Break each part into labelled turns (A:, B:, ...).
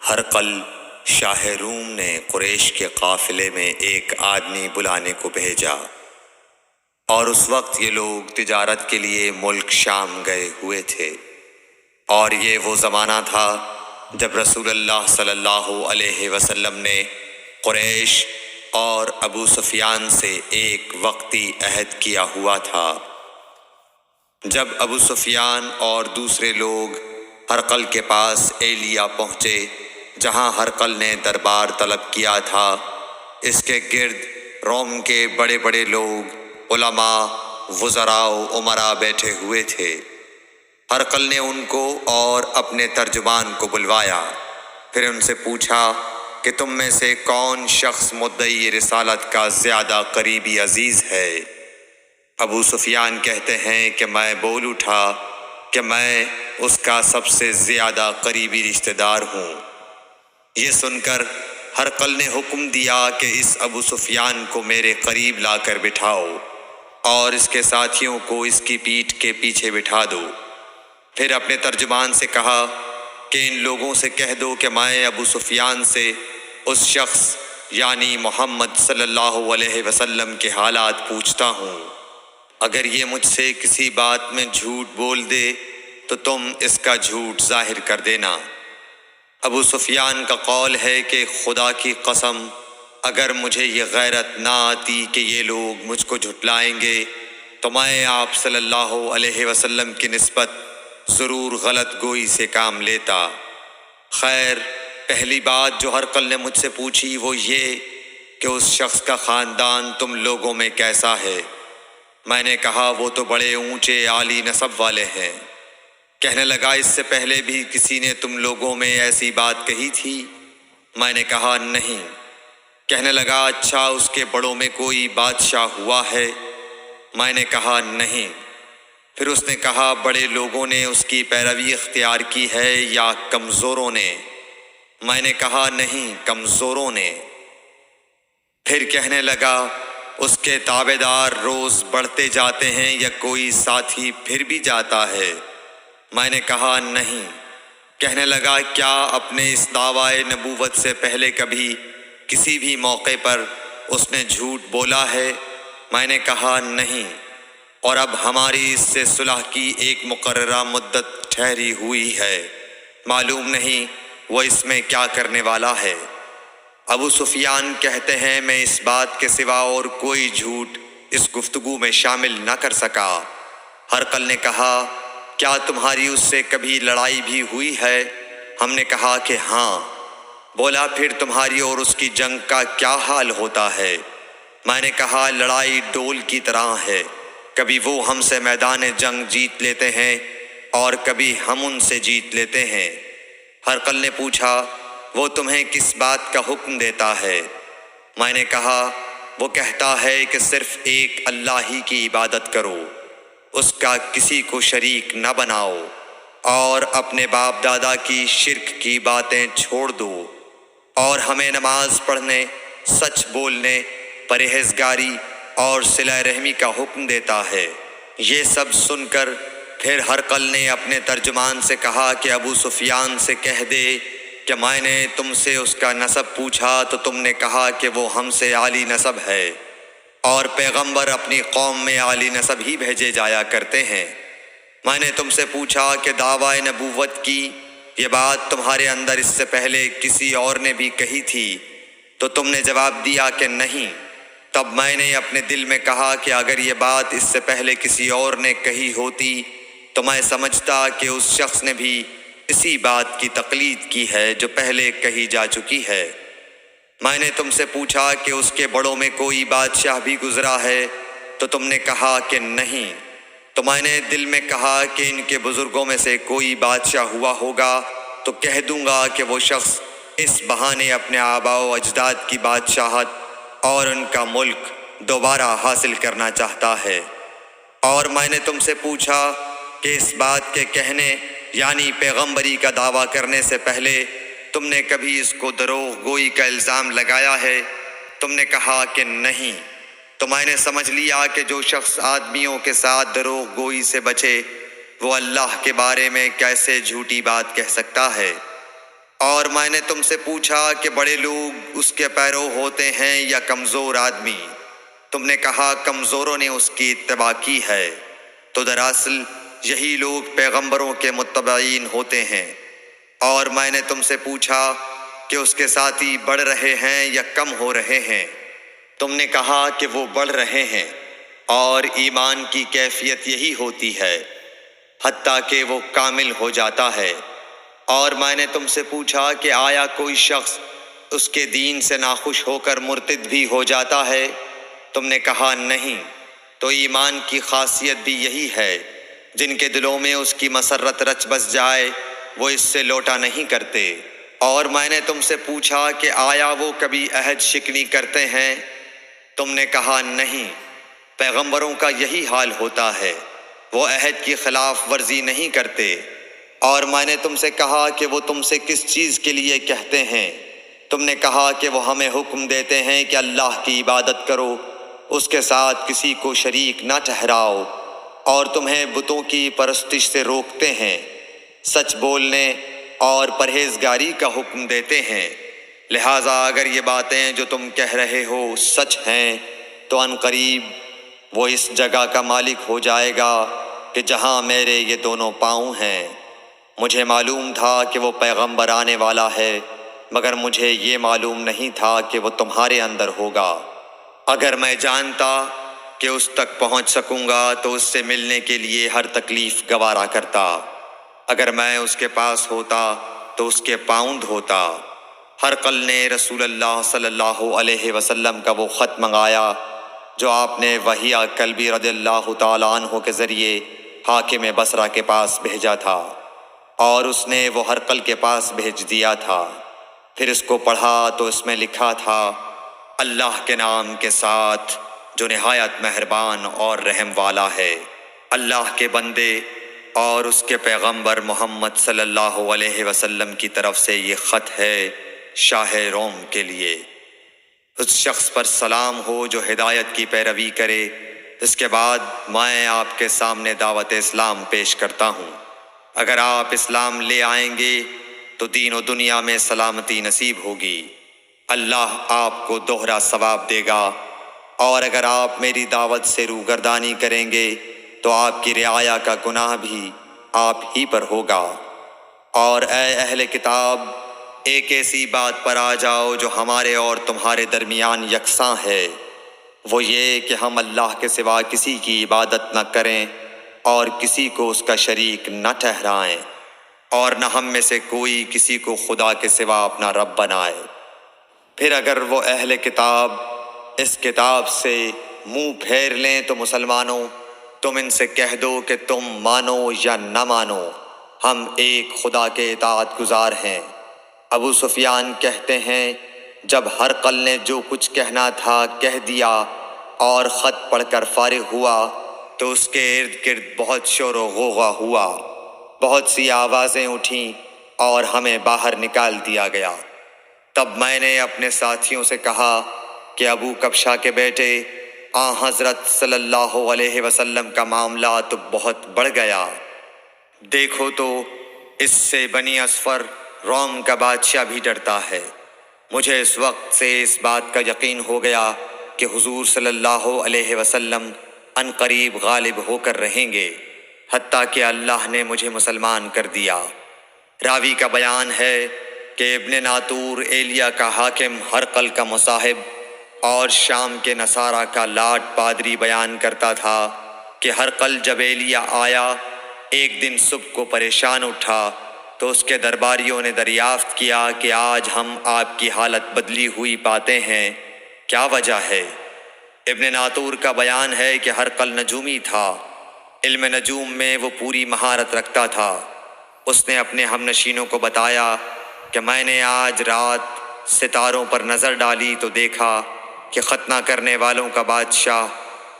A: ہرقل شاہ روم نے قریش کے قافلے میں ایک آدمی بلانے کو بھیجا، اور اس وقت یہ لوگ تجارت کے لیے ملک شام گئے ہوئے تھے، اور یہ وہ زمانہ تھا جب رسول اللہ صلی اللہ علیہ وسلم نے قریش اور ابو سفیان سے ایک وقتی عہد کیا ہوا تھا۔ جب ابو سفیان اور دوسرے لوگ ہرقل کے پاس ایلیا پہنچے جہاں ہرقل نے دربار طلب کیا تھا، اس کے گرد روم کے بڑے بڑے لوگ، علماء، وزراء و امراء بیٹھے ہوئے تھے۔ ہرقل نے ان کو اور اپنے ترجمان کو بلوایا، پھر ان سے پوچھا کہ تم میں سے کون شخص مدعی رسالت کا زیادہ قریبی عزیز ہے؟ ابو سفیان کہتے ہیں کہ میں بول اٹھا کہ میں اس کا سب سے زیادہ قریبی رشتہ دار ہوں۔ یہ سن کر ہرقل نے حکم دیا کہ اس ابو سفیان کو میرے قریب لا کر بٹھاؤ اور اس کے ساتھیوں کو اس کی پیٹھ کے پیچھے بٹھا دو۔ پھر اپنے ترجمان سے کہا کہ ان لوگوں سے کہہ دو کہ میں ابو سفیان سے اس شخص یعنی محمد صلی اللہ علیہ وسلم کے حالات پوچھتا ہوں۔ اگر یہ مجھ سے کسی بات میں جھوٹ بول دے تو تم اس کا جھوٹ ظاہر کر دینا۔ ابو سفیان کا قول ہے کہ خدا کی قسم، اگر مجھے یہ غیرت نہ آتی کہ یہ لوگ مجھ کو جھٹلائیں گے تو میں آپ صلی اللہ علیہ وسلم کی نسبت ضرور غلط گوئی سے کام لیتا۔ خیر، پہلی بات جو ہرقل نے مجھ سے پوچھی وہ یہ کہ اس شخص کا خاندان تم لوگوں میں کیسا ہے؟ میں نے کہا وہ تو بڑے اونچے عالی نسب والے ہیں۔ کہنے لگا اس سے پہلے بھی کسی نے تم لوگوں میں ایسی بات کہی تھی؟ میں نے کہا نہیں۔ کہنے لگا اچھا اس کے بڑوں میں کوئی بادشاہ ہوا ہے؟ میں نے کہا نہیں۔ پھر اس نے کہا بڑے لوگوں نے اس کی پیروی اختیار کی ہے یا کمزوروں نے؟ میں نے کہا نہیں، کمزوروں نے۔ پھر کہنے لگا اس کے تابع دار روز بڑھتے جاتے ہیں یا کوئی ساتھی پھر بھی جاتا ہے؟ میں نے کہا نہیں۔ کہنے لگا کیا اپنے اس دعویٰ نبوت سے پہلے کبھی کسی بھی موقع پر اس نے جھوٹ بولا ہے؟ میں نے کہا نہیں، اور اب ہماری اس سے صلح کی ایک مقررہ مدت ٹھہری ہوئی ہے، معلوم نہیں وہ اس میں کیا کرنے والا ہے۔ ابو سفیان کہتے ہیں میں اس بات کے سوا اور کوئی جھوٹ اس گفتگو میں شامل نہ کر سکا۔ ہرقل نے کہا کیا تمہاری اس سے کبھی لڑائی بھی ہوئی ہے؟ ہم نے کہا کہ ہاں۔ بولا پھر تمہاری اور اس کی جنگ کا کیا حال ہوتا ہے؟ میں نے کہا لڑائی ڈول کی طرح ہے، کبھی وہ ہم سے میدان جنگ جیت لیتے ہیں اور کبھی ہم ان سے جیت لیتے ہیں۔ ہرقل نے پوچھا وہ تمہیں کس بات کا حکم دیتا ہے؟ میں نے کہا وہ کہتا ہے کہ صرف ایک اللہ ہی کی عبادت کرو، اس کا کسی کو شریک نہ بناؤ، اور اپنے باپ دادا کی شرک کی باتیں چھوڑ دو، اور ہمیں نماز پڑھنے، سچ بولنے، پرہیزگاری اور صلہ رحمی کا حکم دیتا ہے۔ یہ سب سن کر پھر ہرقل نے اپنے ترجمان سے کہا کہ ابو سفیان سے کہہ دے کہ میں نے تم سے اس کا نسب پوچھا تو تم نے کہا کہ وہ ہم سے عالی نسب ہے، اور پیغمبر اپنی قوم میں عالی نسب ہی بھیجے جایا کرتے ہیں۔ میں نے تم سے پوچھا کہ دعویٰ نبوت کی یہ بات تمہارے اندر اس سے پہلے کسی اور نے بھی کہی تھی تو تم نے جواب دیا کہ نہیں۔ تب میں نے اپنے دل میں کہا کہ اگر یہ بات اس سے پہلے کسی اور نے کہی ہوتی تو میں سمجھتا کہ اس شخص نے بھی اسی بات کی تقلید کی ہے جو پہلے کہی جا چکی ہے۔ میں نے تم سے پوچھا کہ اس کے بڑوں میں کوئی بادشاہ بھی گزرا ہے تو تم نے کہا کہ نہیں۔ تو میں نے دل میں کہا کہ ان کے بزرگوں میں سے کوئی بادشاہ ہوا ہوگا تو کہہ دوں گا کہ وہ شخص اس بہانے اپنے آباء و اجداد کی بادشاہت اور ان کا ملک دوبارہ حاصل کرنا چاہتا ہے۔ اور میں نے تم سے پوچھا کہ اس بات کے کہنے یعنی پیغمبری کا دعویٰ کرنے سے پہلے تم نے کبھی اس کو دروغ گوئی کا الزام لگایا ہے؟ تم نے کہا کہ نہیں۔ تو میں نے سمجھ لیا کہ جو شخص آدمیوں کے ساتھ دروغ گوئی سے بچے وہ اللہ کے بارے میں کیسے جھوٹی بات کہہ سکتا ہے۔ اور میں نے تم سے پوچھا کہ بڑے لوگ اس کے پیرو ہوتے ہیں یا کمزور آدمی؟ تم نے کہا کمزوروں نے اس کی اتباع کی ہے۔ تو دراصل یہی لوگ پیغمبروں کے متبعین ہوتے ہیں۔ اور میں نے تم سے پوچھا کہ اس کے ساتھی بڑھ رہے ہیں یا کم ہو رہے ہیں؟ تم نے کہا کہ وہ بڑھ رہے ہیں، اور ایمان کی کیفیت یہی ہوتی ہے حتیٰ کہ وہ کامل ہو جاتا ہے۔ اور میں نے تم سے پوچھا کہ آیا کوئی شخص اس کے دین سے ناخوش ہو کر مرتد بھی ہو جاتا ہے؟ تم نے کہا نہیں۔ تو ایمان کی خاصیت بھی یہی ہے، جن کے دلوں میں اس کی مسرت رچ بس جائے وہ اس سے لوٹا نہیں کرتے۔ اور میں نے تم سے پوچھا کہ آیا وہ کبھی عہد شکنی کرتے ہیں؟ تم نے کہا نہیں۔ پیغمبروں کا یہی حال ہوتا ہے، وہ عہد کی خلاف ورزی نہیں کرتے۔ اور میں نے تم سے کہا کہ وہ تم سے کس چیز کے لیے کہتے ہیں؟ تم نے کہا کہ وہ ہمیں حکم دیتے ہیں کہ اللہ کی عبادت کرو، اس کے ساتھ کسی کو شریک نہ ٹھہراؤ، اور تمہیں بتوں کی پرستش سے روکتے ہیں، سچ بولنے اور پرہیزگاری کا حکم دیتے ہیں۔ لہٰذا اگر یہ باتیں جو تم کہہ رہے ہو سچ ہیں تو ان قریب وہ اس جگہ کا مالک ہو جائے گا کہ جہاں میرے یہ دونوں پاؤں ہیں۔ مجھے معلوم تھا کہ وہ پیغمبر آنے والا ہے، مگر مجھے یہ معلوم نہیں تھا کہ وہ تمہارے اندر ہوگا۔ اگر میں جانتا کہ اس تک پہنچ سکوں گا تو اس سے ملنے کے لیے ہر تکلیف گوارا کرتا۔ اگر میں اس کے پاس ہوتا تو اس کے پاؤں دھوتا۔ ہرقل نے رسول اللہ صلی اللہ علیہ وسلم کا وہ خط منگایا جو آپ نے وحیہ کلبی رضی اللہ تعالیٰ عنہ کے ذریعے حاکم بصرہ کے پاس بھیجا تھا، اور اس نے وہ ہرقل کے پاس بھیج دیا تھا۔ پھر اس کو پڑھا تو اس میں لکھا تھا، اللہ کے نام کے ساتھ جو نہایت مہربان اور رحم والا ہے۔ اللہ کے بندے اور اس کے پیغمبر محمد صلی اللہ علیہ وسلم کی طرف سے یہ خط ہے شاہ روم کے لیے۔ اس شخص پر سلام ہو جو ہدایت کی پیروی کرے۔ اس کے بعد میں آپ کے سامنے دعوت اسلام پیش کرتا ہوں۔ اگر آپ اسلام لے آئیں گے تو دین و دنیا میں سلامتی نصیب ہوگی، اللہ آپ کو دوہرا ثواب دے گا، اور اگر آپ میری دعوت سے روگردانی کریں گے تو آپ کی رعایا کا گناہ بھی آپ ہی پر ہوگا۔ اور اے اہل کتاب، ایک ایسی بات پر آ جاؤ جو ہمارے اور تمہارے درمیان یکساں ہے، وہ یہ کہ ہم اللہ کے سوا کسی کی عبادت نہ کریں اور کسی کو اس کا شریک نہ ٹھہرائیں، اور نہ ہم میں سے کوئی کسی کو خدا کے سوا اپنا رب بنائے۔ پھر اگر وہ اہل کتاب اس کتاب سے منہ پھیر لیں تو مسلمانوں، تم ان سے کہہ دو کہ تم مانو یا نہ مانو، ہم ایک خدا کے اطاعت گزار ہیں۔ ابو سفیان کہتے ہیں، جب ہرقل نے جو کچھ کہنا تھا کہہ دیا اور خط پڑھ کر فارغ ہوا تو اس کے ارد گرد بہت شور و غوغا ہوا، بہت سی آوازیں اٹھیں اور ہمیں باہر نکال دیا گیا۔ تب میں نے اپنے ساتھیوں سے کہا کہ ابو کبشہ کے بیٹے حضرت صلی اللہ علیہ وسلم کا معاملہ تو بہت بڑھ گیا۔ دیکھو تو اس سے بنی اصفر روم کا بادشاہ بھی ڈرتا ہے۔ مجھے اس وقت سے اس بات کا یقین ہو گیا کہ حضور صلی اللہ علیہ وسلم ان قریب غالب ہو کر رہیں گے، حتیٰ کہ اللہ نے مجھے مسلمان کر دیا۔ راوی کا بیان ہے کہ ابن ناطور ایلیا کا حاکم ہرقل کا مصاحب اور شام کے نصارہ کا لاٹ پادری بیان کرتا تھا کہ ہرقل جب ایلیا آیا ایک دن صبح کو پریشان اٹھا تو اس کے درباریوں نے دریافت کیا کہ آج ہم آپ کی حالت بدلی ہوئی پاتے ہیں، کیا وجہ ہے؟ ابن ناطور کا بیان ہے کہ ہرقل نجومی تھا، علم نجوم میں وہ پوری مہارت رکھتا تھا۔ اس نے اپنے ہم نشینوں کو بتایا کہ میں نے آج رات ستاروں پر نظر ڈالی تو دیکھا کہ ختنہ کرنے والوں کا بادشاہ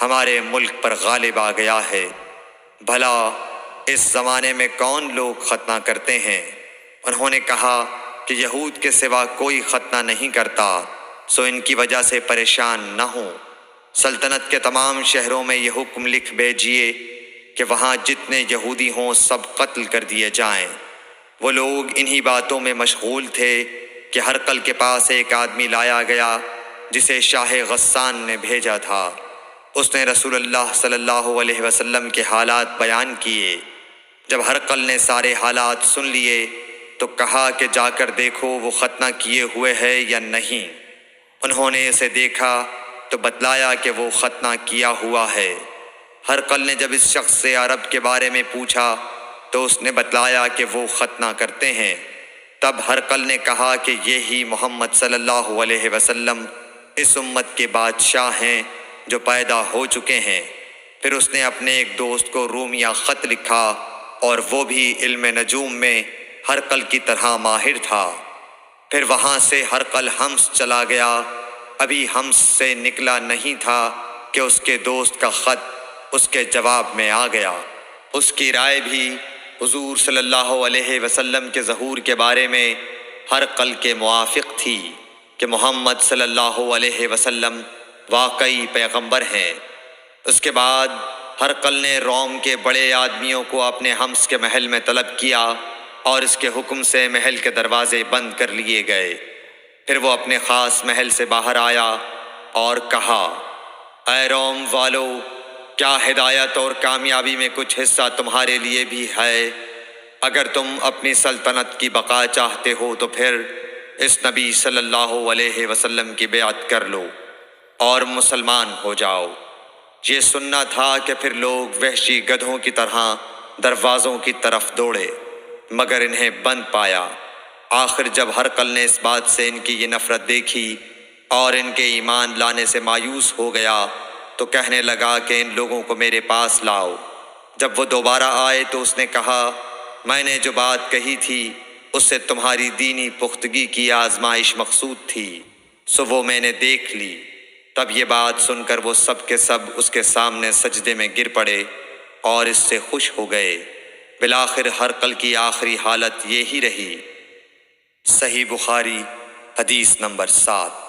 A: ہمارے ملک پر غالب آ گیا ہے۔ بھلا اس زمانے میں کون لوگ ختنہ کرتے ہیں؟ انہوں نے کہا کہ یہود کے سوا کوئی ختنہ نہیں کرتا، سو ان کی وجہ سے پریشان نہ ہوں۔ سلطنت کے تمام شہروں میں یہ حکم لکھ بھیجیے کہ وہاں جتنے یہودی ہوں سب قتل کر دیے جائیں۔ وہ لوگ انہی باتوں میں مشغول تھے کہ ہرقل کے پاس ایک آدمی لایا گیا جسے شاہ غسان نے بھیجا تھا۔ اس نے رسول اللہ صلی اللہ علیہ وسلم کے حالات بیان کیے۔ جب ہرقل نے سارے حالات سن لیے تو کہا کہ جا کر دیکھو وہ ختنہ کیے ہوئے ہے یا نہیں۔ انہوں نے اسے دیکھا تو بتلایا کہ وہ ختنہ کیا ہوا ہے۔ ہرقل نے جب اس شخص سے عرب کے بارے میں پوچھا تو اس نے بتلایا کہ وہ ختنہ کرتے ہیں۔ تب ہرقل نے کہا کہ یہی محمد صلی اللہ علیہ وسلم اس امت کے بادشاہ ہیں جو پیدا ہو چکے ہیں۔ پھر اس نے اپنے ایک دوست کو رومیہ خط لکھا اور وہ بھی علم نجوم میں ہرقل کی طرح ماہر تھا۔ پھر وہاں سے ہرقل حمص چلا گیا۔ ابھی حمص سے نکلا نہیں تھا کہ اس کے دوست کا خط اس کے جواب میں آ گیا۔ اس کی رائے بھی حضور صلی اللہ علیہ وسلم کے ظہور کے بارے میں ہرقل کے موافق تھی کہ محمد صلی اللہ علیہ وسلم واقعی پیغمبر ہیں۔ اس کے بعد ہرقل نے روم کے بڑے آدمیوں کو اپنے حمص کے محل میں طلب کیا اور اس کے حکم سے محل کے دروازے بند کر لیے گئے۔ پھر وہ اپنے خاص محل سے باہر آیا اور کہا، اے روم والو، کیا ہدایت اور کامیابی میں کچھ حصہ تمہارے لیے بھی ہے؟ اگر تم اپنی سلطنت کی بقا چاہتے ہو تو پھر اس نبی صلی اللہ علیہ وسلم کی بیعت کر لو اور مسلمان ہو جاؤ۔ یہ سننا تھا کہ پھر لوگ وحشی گدھوں کی طرح دروازوں کی طرف دوڑے مگر انہیں بند پایا۔ آخر جب ہرقل نے اس بات سے ان کی یہ نفرت دیکھی اور ان کے ایمان لانے سے مایوس ہو گیا تو کہنے لگا کہ ان لوگوں کو میرے پاس لاؤ۔ جب وہ دوبارہ آئے تو اس نے کہا، میں نے جو بات کہی تھی اس سے تمہاری دینی پختگی کی آزمائش مقصود تھی، سو وہ میں نے دیکھ لی۔ تب یہ بات سن کر وہ سب کے سب اس کے سامنے سجدے میں گر پڑے اور اس سے خوش ہو گئے۔ بالآخر ہرقل کی آخری حالت یہی رہی۔ صحیح بخاری حدیث نمبر 7۔